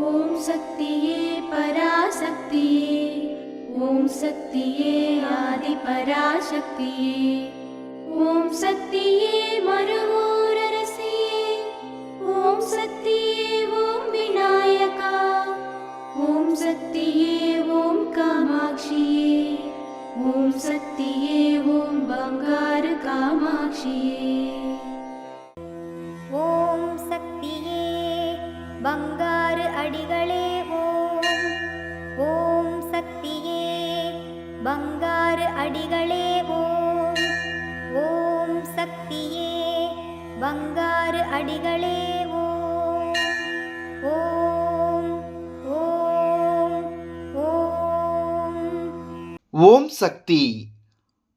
ஓம் சக்தியே பராசக்தியே, ஓம் சக்தியே ஆதி பராசக்தியே, ஓம் சக்தியே மறுவூரரசியே, ஓம் சக்தியே ஓம் விநாயகா, ஓம் சக்தியே ஓம் காமாட்சியே, ஓம் சக்தியே ஓம் பங்காரு காமாட்சியே. ஓம் சக்தியே பங்காரு அடிகளே ஓம். ஓம் சக்தியே பங்காரு அடிகளே ஓம். ஓம் சக்தியே பங்காரு அடிகளே ஓம். ஓம் ஓம் ஓம். ஓம் சக்தி.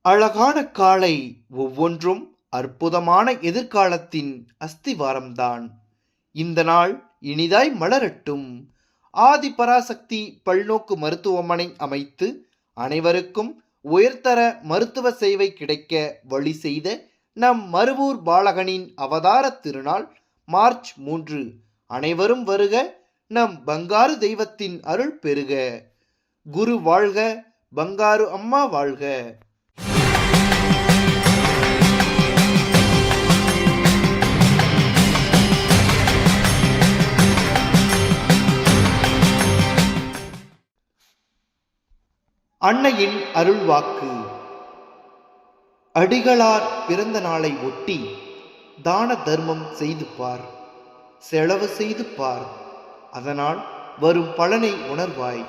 அழகான காலை ஒவ்வொன்றும் அற்புதமான எதிர்காலத்தின் அஸ்திவாரம்தான். இந்த நாள் இனிதாய் மலரட்டும். ஆதி பராசக்தி பல்நோக்கு மருத்துவமனை அமைத்து அனைவருக்கும் உயர்தர மருத்துவ சேவை கிடைக்க வழி செய்த நம் மருவூர் பாலகனின் அவதார திருநாள் மார்ச் 3. அனைவரும் வருக, நம் பங்காரு தெய்வத்தின் அருள் பெறுக. குரு வாழ்க, பங்காரு அம்மா வாழ்க. அன்னையின் அருள்வாக்கு. அடிகளார் பிறந்த நாளை ஒட்டி தான தர்மம் செய்து பார், செலவு செய்து பார், அதனால் வரும் பலனை உணர்வாய்.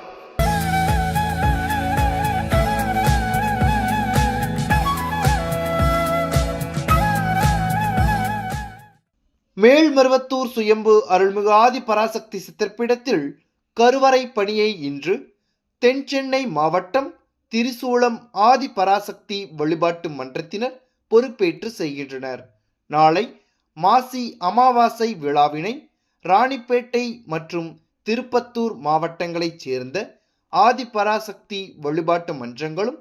மேல்மருவத்தூர் சுயம்பு அருள்மிகு ஆதி பராசக்தி சித்தர்பீடத்தில் கருவறை பணியை இன்று தென் சென்னை மாவட்டம் திரிசூலம் ஆதி பராசக்தி வழிபாட்டு மன்றத்தினர் பொறுப்பேற்று செய்கின்றனர். நாளை மாசி அமாவாசை விழாவினை ராணிப்பேட்டை மற்றும் திருப்பத்தூர் மாவட்டங்களைச் சேர்ந்த ஆதி பராசக்தி வழிபாட்டு மன்றங்களும்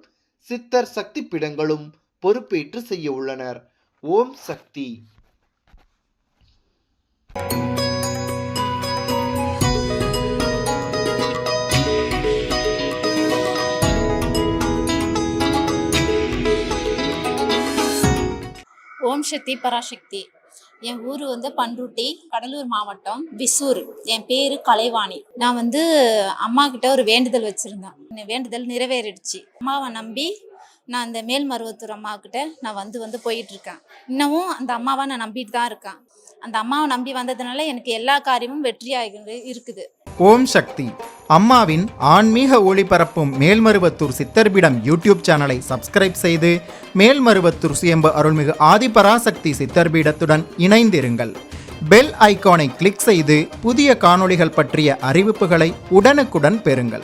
சித்தர் சக்தி பீடங்களும் பொறுப்பேற்று செய்ய உள்ளனர். ஓம் சக்தி. ஓம் சக்தி பராசக்தி. என் ஊர் பண்ருட்டி, கடலூர் மாவட்டம், விசூர். என் பேர் கலைவாணி. நான் அம்மா கிட்ட ஒரு வேண்டுதல் வச்சுருந்தேன். வேண்டுதல் நிறைவேறிடுச்சு. அம்மாவை நம்பி நான் அந்த மேல்மருவத்தூர் அம்மா கிட்ட நான் போயிட்டுருக்கேன். இன்னமும் அந்த அம்மாவை நான் நம்பிட்டு தான் இருக்கேன். அந்த அம்மாவை நம்பி வந்ததுனால எனக்கு எல்லா காரியமும் வெற்றியாக இருக்குது. ஓம் சக்தி. அம்மாவின் ஆன்மீக ஒளிபரப்பும் மேல்மருவத்தூர் சித்தர்பீடம் யூடியூப் சேனலை சப்ஸ்கிரைப் செய்து மேல்மருவத்தூர் சுயம்பு அருள்மிகு ஆதிபராசக்தி சித்தர்பீடத்துடன் இணைந்திருங்கள். பெல் ஐகானை கிளிக் செய்து புதிய காணொளிகள் பற்றிய அறிவிப்புகளை உடனுக்குடன் பெறுங்கள்.